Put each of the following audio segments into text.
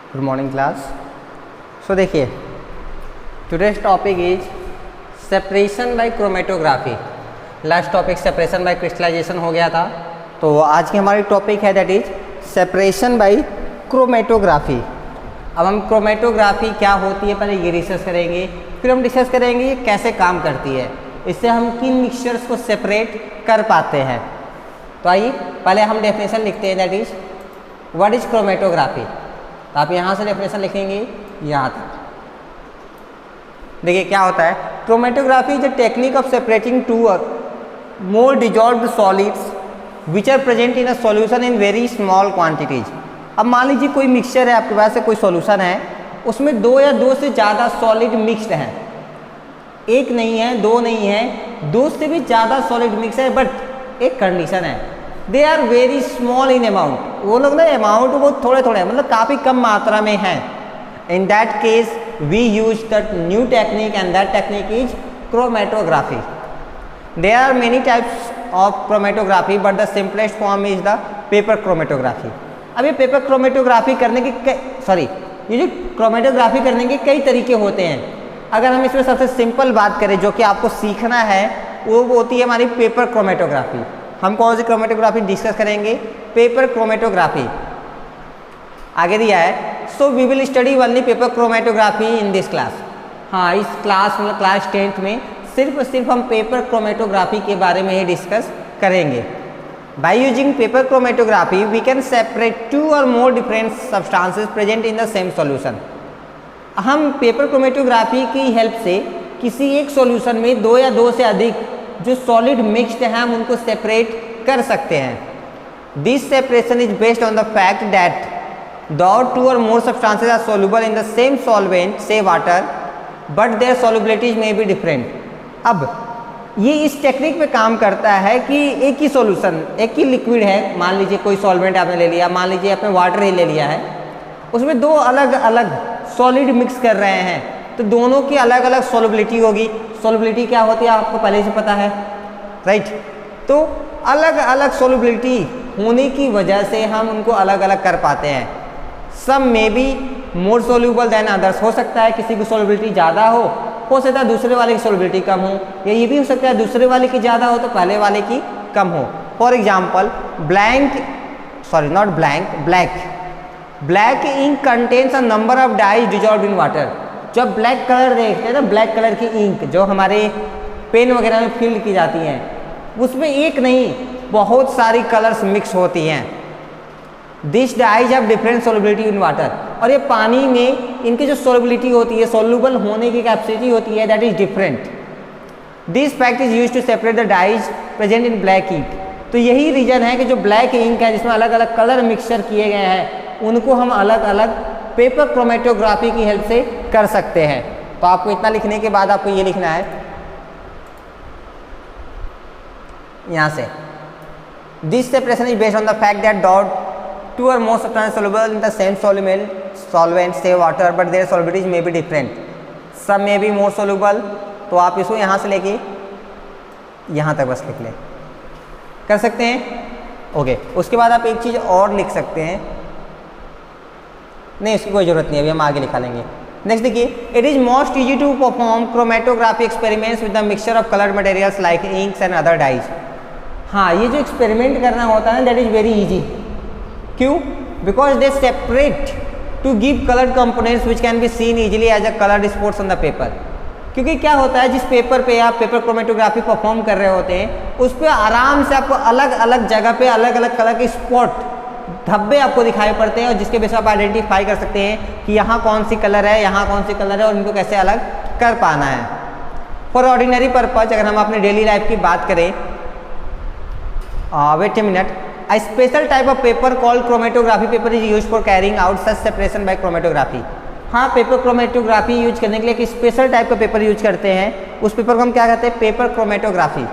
Good morning class. So देखिए, today's topic is separation by chromatography. Last topic separation by crystallization हो गया था, तो आज की हमारी टॉपिक है that is separation by chromatography. अब हम क्रोमेटोग्राफी क्या होती है पहले ये डिस्कस करेंगे, फिर हम डिस्कस करेंगे ये कैसे काम करती है, इससे हम किन मिक्सचर्स को सेपरेट कर पाते हैं। तो आइए पहले हम डेफिनेशन लिखते हैं that is what is chromatography. तो आप यहाँ से डेफिनेशन लिखेंगे यहाँ तक। देखिए क्या होता है, chromatography is a technique of separating two or more dissolved solids which are present in a solution in very small quantities. अब मान लीजिए कोई मिक्सचर है, आपके पास से कोई सॉल्यूशन है, उसमें दो या दो से ज़्यादा सॉलिड मिक्स्ड हैं, एक नहीं है, दो नहीं है, दो से भी ज़्यादा सॉलिड मिक्स है, बट एक कंडीशन है, they are very small in amount. वो लोग ना अमाउंट वो थोड़े थोड़े मतलब काफ़ी कम मात्रा में हैं। In that case we use that new technique and that technique is chromatography. There are many types of chromatography but the simplest form is the paper chromatography. अब ये पेपर क्रोमेटोग्राफी करने के ये जो क्रोमेटोग्राफी करने के कई तरीके होते हैं। अगर हम इसमें सबसे सिंपल बात करें जो कि आपको सीखना है वो होती है हमारी पेपर क्रोमेटोग्राफी। हम कौन सी क्रोमेटोग्राफी डिस्कस करेंगे? Paper chromatography. आगे दिया है so we will study only paper chromatography in this class. हाँ, इस क्लास मतलब क्लास 10th में सिर्फ हम पेपर क्रोमेटोग्राफी के बारे में ही डिस्कस करेंगे। By using paper chromatography we can separate two or more different substances present in the same solution. हम पेपर क्रोमेटोग्राफी की हेल्प से किसी एक सॉल्यूशन में दो या दो से अधिक जो सॉलिड मिक्स्ड हैं हम उनको सेपरेट कर सकते हैं। This separation is based on the fact that the two or more substances are soluble in the same solvent say water but their solubilities may be different. अब ये इस टेक्निक पे काम करता है कि एक ही सॉल्यूशन, एक ही लिक्विड है, मान लीजिए कोई सॉल्वेंट आपने ले लिया, मान लीजिए आपने वाटर ही ले लिया है, उसमें दो अलग अलग सॉलिड मिक्स कर रहे हैं, तो दोनों की अलग अलग सॉल्युबिलिटी होगी। सॉल्युबिलिटी क्या होती है आपको पहले से पता है, राइट? तो अलग अलग सॉल्युबिलिटी होने की वजह से हम उनको अलग अलग कर पाते हैं। सम में B more soluble than others. हो सकता है किसी की सॉल्युबिलिटी ज़्यादा हो सकता है दूसरे वाले की सॉल्युबिलिटी कम हो, या ये भी हो सकता है दूसरे वाले की ज़्यादा हो तो पहले वाले की कम हो। For example black ink contains a number of dyes dissolved in water. जब ब्लैक कलर देखते हैं ना, ब्लैक कलर की इंक जो हमारे पेन वगैरह में फिल की जाती हैं, उसमें एक नहीं बहुत सारी कलर्स मिक्स होती हैं। This dyes have different solubility in water. और ये पानी में इनकी जो सोल्युबिलिटी होती है, सोल्यूबल होने की कैपेसिटी होती है, that is different. This fact is used to separate the dyes present in black ink. तो यही रीजन है कि जो ब्लैक इंक है जिसमें अलग अलग कलर मिक्सचर किए गए हैं उनको हम अलग अलग पेपर क्रोमेटोग्राफी की हेल्प से कर सकते हैं। तो आपको इतना लिखने के बाद आपको ये लिखना है यहाँ से, this separation is based on the fact that that two or more substances soluble in the same solvent say water but their solubilities may be different. Some may be more soluble. तो आप इसको यहाँ से लेके यहाँ तक बस लिख लें, कर सकते हैं। ओके, उसके बाद आप एक चीज़ और लिख सकते हैं, नहीं इसकी कोई ज़रूरत नहीं, अभी हम आगे लिखा लेंगे। नेक्स्ट देखिए, it is most easy to perform chromatography experiments with the mixture of coloured materials like inks and other dyes. हाँ, ये जो एक्सपेरिमेंट करना होता है दैट इज़ वेरी ईजी। क्यों? Because they separate to give coloured components which can be seen easily as a coloured spots on the paper. क्योंकि क्या होता है, जिस पेपर पे आप पेपर क्रोमेटोग्राफी परफॉर्म कर रहे होते हैं उस पर आराम से आपको अलग अलग जगह पे अलग अलग कलर के स्पॉट, धब्बे आपको दिखाई पड़ते हैं, और जिसके बेस आप आइडेंटिफाई कर सकते हैं कि यहाँ कौन सी कलर है, यहाँ कौन सी कलर है, और इनको कैसे अलग कर पाना है। फॉर ऑर्डिनरी पर्पज, अगर हम अपने डेली लाइफ की बात करें, wait a minute, a special type of paper called chromatography paper is used for carrying out such separation by chromatography. हाँ, पेपर क्रोमेटोग्राफी यूज करने के लिए एक स्पेशल टाइप का पेपर यूज करते हैं, उस पेपर को हम क्या कहते हैं? Paper chromatography,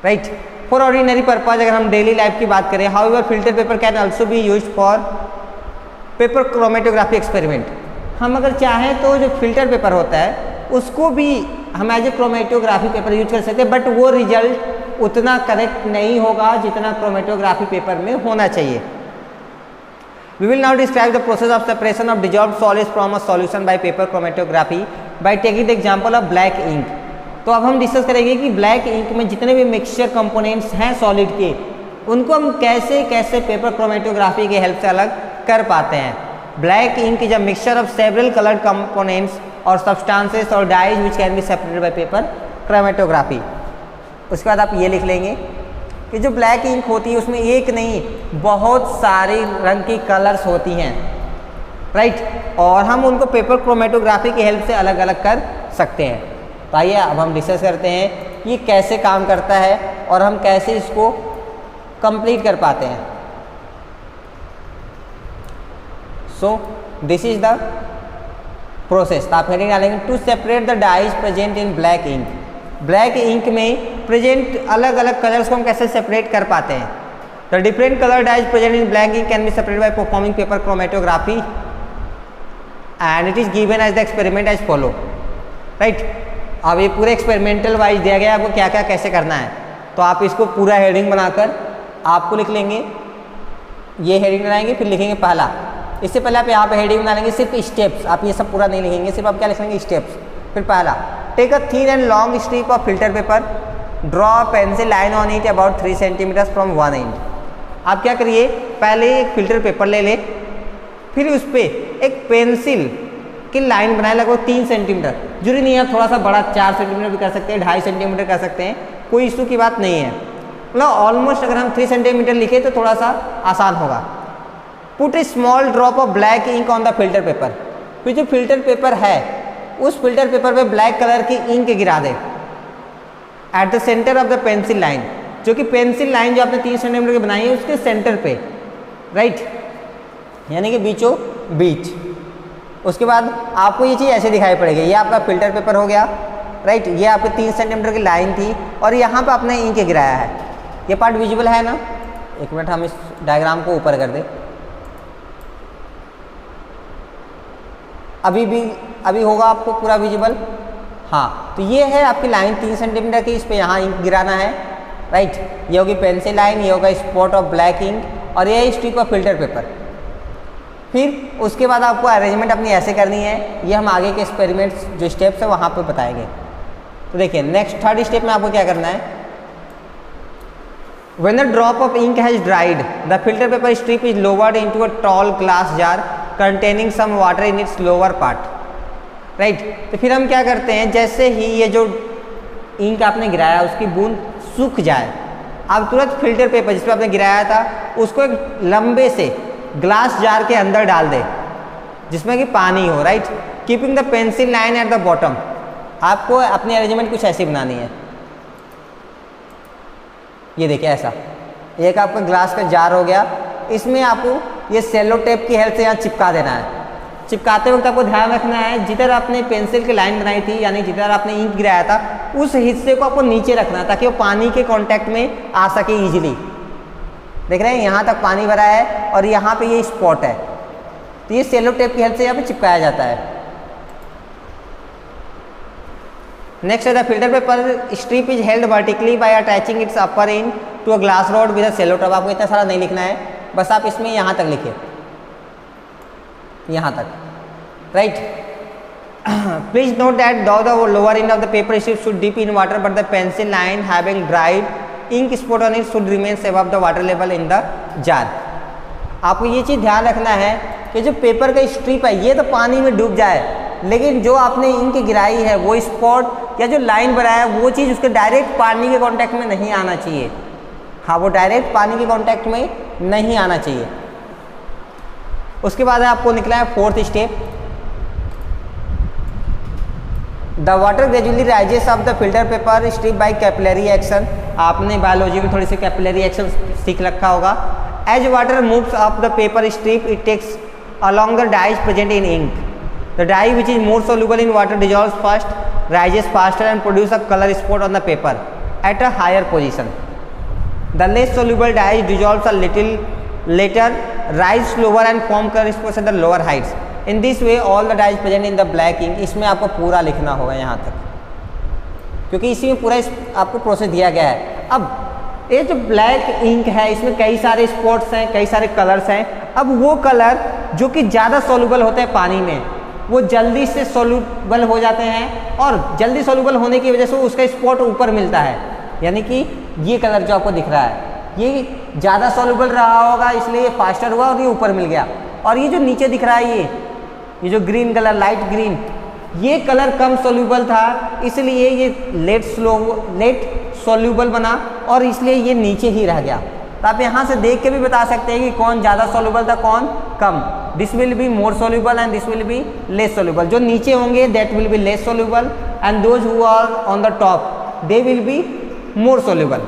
right? For ordinary purpose, अगर हम डेली लाइफ की बात करें, however filter paper can also be used for paper chromatography experiment. हम अगर चाहें तो जो फिल्टर पेपर होता है उसको भी हम as a chromatography paper use कर सकते हैं, बट वो रिजल्ट उतना करेक्ट नहीं होगा जितना क्रोमेटोग्राफी पेपर में होना चाहिए। We will now describe the process of separation of dissolved solids from a solution by paper chromatography by taking the example of black ink. तो अब हम डिस्कस करेंगे कि ब्लैक इंक में जितने भी मिक्सचर कंपोनेंट्स हैं सॉलिड के, उनको हम कैसे कैसे पेपर क्रोमेटोग्राफी के हेल्प से अलग कर पाते हैं. Black ink is a mixture of several coloured components और सब्सटेंसेस और dyes which can be separated by paper chromatography. उसके बाद आप ये लिख लेंगे कि जो ब्लैक इंक होती है उसमें एक नहीं बहुत सारी रंग की कलर्स होती हैं, राइट, और हम उनको पेपर क्रोमेटोग्राफी की हेल्प से अलग अलग कर सकते हैं. तो आइए अब हम डिस्कस करते हैं ये कैसे काम करता है और हम कैसे इसको कंप्लीट कर पाते हैं. So this is the process. आप हेडिंग डालेंगे to separate the dyes present in black ink. Black ink में प्रेजेंट अलग अलग कलर्स को हम कैसे सेपरेट कर पाते हैं. The different colour dyes present in black ink can be separated by performing paper chromatography and it is given as the experiment as follow. Right, अब ये पूरे एक्सपेरिमेंटल वाइज दिया गया है आपको क्या क्या कैसे करना है. तो आप इसको पूरा हेडिंग बनाकर आपको लिख लेंगे. ये हेडिंग बनाएंगे फिर लिखेंगे पहला. इससे पहले आप यहाँ पे हेडिंग बना लेंगे सिर्फ स्टेप्स. आप ये सब पूरा नहीं लिखेंगे, सिर्फ आप क्या लिखेंगे स्टेप्स. फिर पहला, take a thin and long strip of filter paper, draw pencil line on it about 3 centimetre from one end. आप क्या करिए, पहले एक फिल्टर पेपर ले ले, फिर उस पर एक पेंसिल की लाइन बनाए लगभग 3 सेंटीमीटर. जरूरी नहीं है थोड़ा सा बड़ा, 4 सेंटीमीटर भी कर सकते हैं, 2.5 सेंटीमीटर कर सकते हैं, कोई इशू की बात नहीं है. मतलब ऑलमोस्ट अगर हम 3 सेंटीमीटर लिखे तो थोड़ा सा आसान होगा. Put a small drop of black ink on the filter paper. फिर जो फिल्टर पेपर है उस फिल्टर पेपर पे ब्लैक कलर की इंक गिरा दे at the centre of the pencil line, जो कि पेंसिल लाइन जो आपने 3 सेंटीमीटर की बनाई है उसके सेंटर पे, राइट, यानी कि बीचों बीच. उसके बाद आपको ये चीज़ ऐसे दिखाई पड़ेगी. ये आपका फिल्टर पेपर हो गया, राइट, ये आपके 3 सेंटीमीटर की लाइन थी और यहाँ पे आपने इंक गिराया है. ये पार्ट विजिबल है ना. एक मिनट हम इस डायग्राम को ऊपर कर दें. अभी होगा आपको पूरा विजिबल. हाँ, तो ये है आपकी लाइन 3 सेंटीमीटर की, इस पे यहाँ इंक गिराना है, राइट. ये होगी पेंसिल लाइन, ये होगा स्पॉट ऑफ ब्लैक इंक और ये है स्ट्रिप ऑफ फिल्टर पेपर. फिर उसके बाद आपको अरेंजमेंट अपनी ऐसे करनी है. ये हम आगे के एक्सपेरिमेंट्स जो स्टेप्स है वहाँ पे बताएंगे. तो देखिए नेक्स्ट थर्ड स्टेप में आपको क्या करना है. When the drop of ink has dried, the filter paper strip is lowered into a tall glass jar containing some water in its lower part. Right, तो फिर हम क्या करते हैं, जैसे ही ये जो इंक आपने गिराया उसकी बूंद सूख जाए, आप तुरंत फिल्टर पेपर जिस पर आपने गिराया था उसको एक लंबे से ग्लास जार के अंदर डाल दे जिसमें कि पानी हो, right, keeping the pencil line at the bottom. आपको अपनी अरेंजमेंट कुछ ऐसी बनानी है. ये देखिए ऐसा एक आपका ग्लास का जार हो गया. इसमें आपको ये सेलो टेप की हेल्प से यहाँ चिपका देना है. चिपकाते वक्त आपको ध्यान रखना है जिधर आपने पेंसिल की लाइन बनाई थी यानी जिधर आपने इंक गिराया था उस हिस्से को आपको नीचे रखना है ताकि वो पानी के कांटेक्ट में आ सके इजीली. देख रहे हैं यहाँ तक पानी भरा है और यहाँ पे ये स्पॉट है, तो ये सेलो टेप की हेल्प से यहाँ पे चिपकाया जाता है. नेक्स्ट है the filter paper strip is held vertically by attaching its upper end to a glass rod with a sellotape. आपको इतना सारा नहीं लिखना है, बस आप इसमें यहाँ तक लिखिए, यहाँ तक, right. Please note that the lower end of the paper strip should dip in water but the pencil line having dried ink spot on it should remain above the water level in the jar. आपको ये चीज़ ध्यान रखना है कि जो paper का strip है ये तो पानी में डूब जाए, लेकिन जो आपने इंक गिराई है वो स्पॉट या जो लाइन बनाया है वो चीज़ उसके डायरेक्ट पानी के कांटेक्ट में नहीं आना चाहिए. हाँ, वो डायरेक्ट पानी के कांटेक्ट में नहीं आना चाहिए. उसके बाद आपको निकला है fourth step. The water gradually rises of the filter paper strip by capillary action. आपने बायोलॉजी में थोड़ी सी कैपिलरी एक्शन सीख रखा होगा. As water moves up the paper strip it takes along the dyes present in ink. The dye which is more soluble in water dissolves first, rises faster and produces a color spot on the paper at a higher position. The less soluble dyes dissolves a little later, rise slower and form color spots at the lower heights. In this way all the dyes present in the black ink. इसमें आपको पूरा लिखना होगा यहाँ तक क्योंकि इसी में पूरा आपको प्रोसेस दिया गया है. अब ये जो ब्लैक इंक है इसमें कई सारे स्पॉट्स हैं, कई सारे कलर्स हैं। अब वो कलर जो कि ज़्यादा सोल्यूबल होते हैं पानी में, वो जल्दी से सोल्यूबल हो जाते हैं और जल्दी सोल्यूबल होने की वजह से उसका स्पॉट ऊपर मिलता है। यानी कि ये कलर जो आपको दिख रहा है ये ज़्यादा सोल्यूबल रहा होगा इसलिए ये फास्टर हुआ और ये ऊपर मिल गया। और ये जो नीचे दिख रहा है ये जो ग्रीन कलर, लाइट ग्रीन, ये कलर कम सोल्यूबल था इसलिए ये लेट सोल्यूबल बना और इसलिए ये नीचे ही रह गया। तो आप यहाँ से देख के भी बता सकते हैं कि कौन ज़्यादा सोल्यूबल था कौन कम। This will be more soluble and this will be less soluble. जो नीचे होंगे that will be less soluble and those who are on the top they will be more soluble.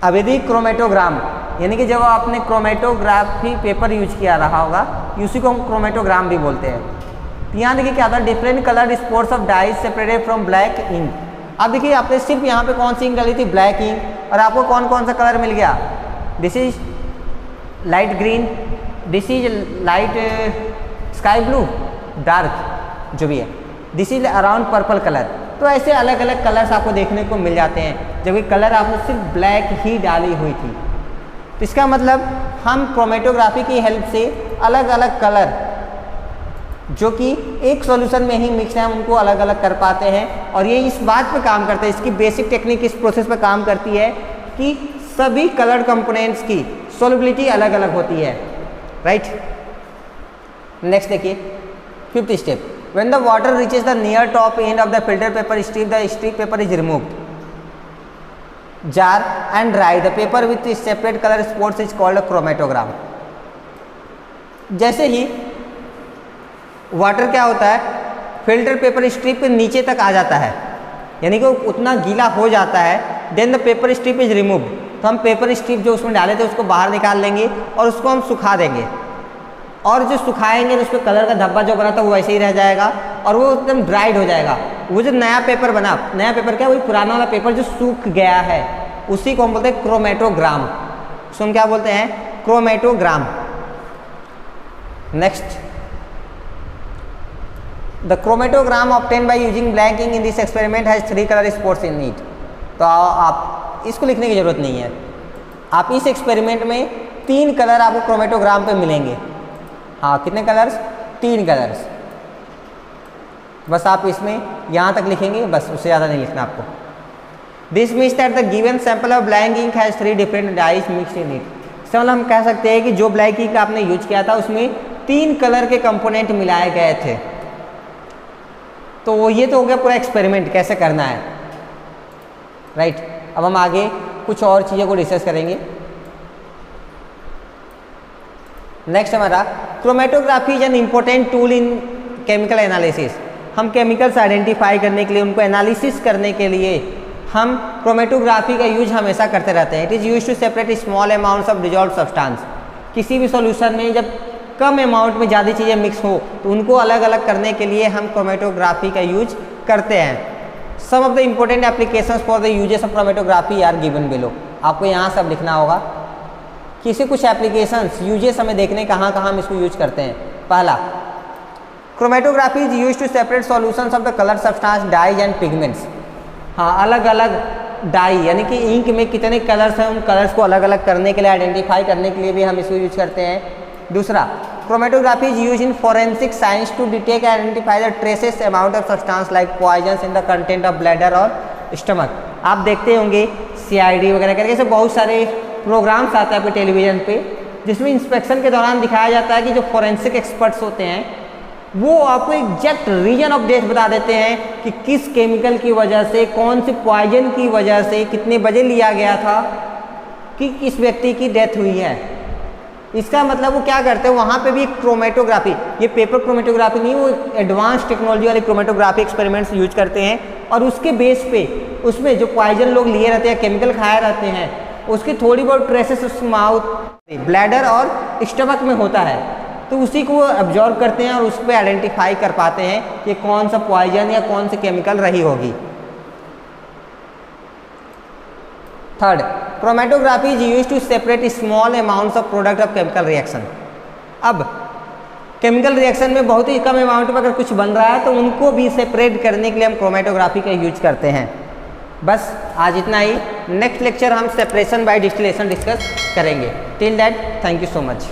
अब यदि क्रोमेटोग्राम यानी कि जब आपने क्रोमेटोग्राफी पेपर यूज किया रहा होगा उसी को हम क्रोमेटोग्राम भी बोलते हैं। तो यहाँ देखिए क्या था, different colour spots of dyes separated from black ink. अब देखिए आपने सिर्फ यहाँ पे कौन सी इंक डाली थी, ब्लैक इंक, और आपको कौन कौन सा कलर मिल गया, this is light green, this is light sky blue, dark जो भी है, this is around purple colour. तो ऐसे अलग अलग कलर्स आपको देखने को मिल जाते हैं जबकि कलर आपने सिर्फ ब्लैक ही डाली हुई थी। तो इसका मतलब हम क्रोमेटोग्राफी की हेल्प से अलग अलग कलर जो कि एक सॉल्यूशन में ही मिक्स है हम उनको अलग अलग कर पाते हैं। और ये इस बात पे काम करता है, इसकी बेसिक टेक्निक इस प्रोसेस पे काम करती है कि सभी कलर कंपोनेंट्स की सॉल्युबिलिटी अलग अलग होती है, राइट। नेक्स्ट देखिए fifth step, when the water reaches the near top and of the filter paper strip, the strip paper is removed jar and dry the paper with separate color spots is called a chromatograph। जैसे ही water क्या होता है filter paper strip के नीचे तक आ जाता है यानी कि वो उतना गीला हो जाता है, then the paper strip is removed. तो हम पेपर स्ट्रिप जो उसमें डाले थे उसको बाहर निकाल लेंगे और उसको हम सुखा देंगे और जो सुखाएंगे उस पर कलर का धब्बा जो बना था वो वैसे ही रह जाएगा और वो एकदम ड्राइड हो जाएगा। वो जो नया पेपर बना, नया पेपर क्या, वही पुराना वाला पेपर जो सूख गया है उसी को हम बोलते हैं क्रोमेटोग्राम। उसको हम क्या बोलते हैं, chromatogram. Next, the chromatogram obtain by using black ink in this experiment has 3 colour spots in it. तो आप इसको लिखने की जरूरत नहीं है, आप इस एक्सपेरिमेंट में 3 कलर आपको क्रोमेटोग्राम पे मिलेंगे। हाँ, कितने कलर्स, 3 कलर्स। बस आप इसमें यहाँ तक लिखेंगे, बस उससे ज़्यादा नहीं लिखना आपको। This means that the given sample of black ink has 3 different dyes mixed in it. इससे मतलब हम कह सकते हैं कि जो ब्लैक इंक आपने यूज किया था उसमें 3 कलर के कंपोनेंट मिलाए गए थे। तो ये तो हो गया पूरा एक्सपेरिमेंट कैसे करना है, राइट। अब हम आगे कुछ और चीज़ों को डिस्कस करेंगे। नेक्स्ट हमारा chromatography is an important tool in chemical analysis. हम केमिकल्स आइडेंटिफाई करने के लिए, उनको एनालिसिस करने के लिए हम क्रोमेटोग्राफी का यूज हमेशा करते रहते हैं। It is use to separate small amounts of dissolve substance. किसी भी सॉल्यूशन में जब कम अमाउंट में ज़्यादा चीज़ें मिक्स हो तो उनको अलग अलग करने के लिए हम क्रोमेटोग्राफी का यूज करते हैं। Some of the important applications for the uses of chromatography are given below. आपको यहाँ सब लिखना होगा किसी कुछ एप्लीकेशंस यूजेस हमें देखने कहाँ कहाँ हम इसको यूज करते हैं। पहला, chromatography is use to separate solutions of the colour substance, dyes and pigments. हाँ, अलग अलग डाई यानी कि इंक में कितने कलर्स हैं उन कलर्स को अलग अलग करने के लिए, आइडेंटिफाई करने के लिए भी हम इसको यूज करते हैं। दूसरा, chromatography is use in forensic science to detect and identify the traces amount of substance like poisons in the content of bladder और स्टमक। आप देखते होंगे CID वगैरह करके ऐसे बहुत सारे प्रोग्राम्स आते हैं आपके टेलीविज़न पे जिसमें इंस्पेक्शन के दौरान दिखाया जाता है कि जो फोरेंसिक एक्सपर्ट्स होते हैं वो आपको एग्जैक्ट रीजन ऑफ डेथ बता देते हैं कि किस केमिकल की वजह से, कौन से पॉइजन की वजह से, कितने बजे लिया गया था कि किस व्यक्ति की डेथ हुई है। इसका मतलब वो क्या करते हैं, वहाँ पे भी क्रोमेटोग्राफी, ये पेपर क्रोमेटोग्राफी नहीं, वो एडवांस टेक्नोलॉजी वाली क्रोमेटोग्राफी एक्सपेरिमेंट्स यूज करते हैं और उसके बेस पे उसमें जो पॉइजन लोग लिए रहते हैं, केमिकल खाए रहते हैं, उसकी थोड़ी बहुत ट्रेसेस उस माउथ, ब्लैडर और स्टमक में होता है, तो उसी को वो एब्जॉर्ब करते हैं और उस पर आइडेंटिफाई कर पाते हैं कि कौन सा पॉइजन या कौन सी केमिकल रही होगी। Third, chromatography is use to separate small amounts of product of chemical reaction. अब केमिकल रिएक्शन में बहुत ही कम अमाउंट में अगर कुछ बन रहा है तो उनको भी सेपरेट करने के लिए हम क्रोमेटोग्राफी का यूज करते हैं। बस आज इतना ही। नेक्स्ट लेक्चर हम सेपरेशन बाय डिस्टिलेशन डिस्कस करेंगे। Till that thank you so much.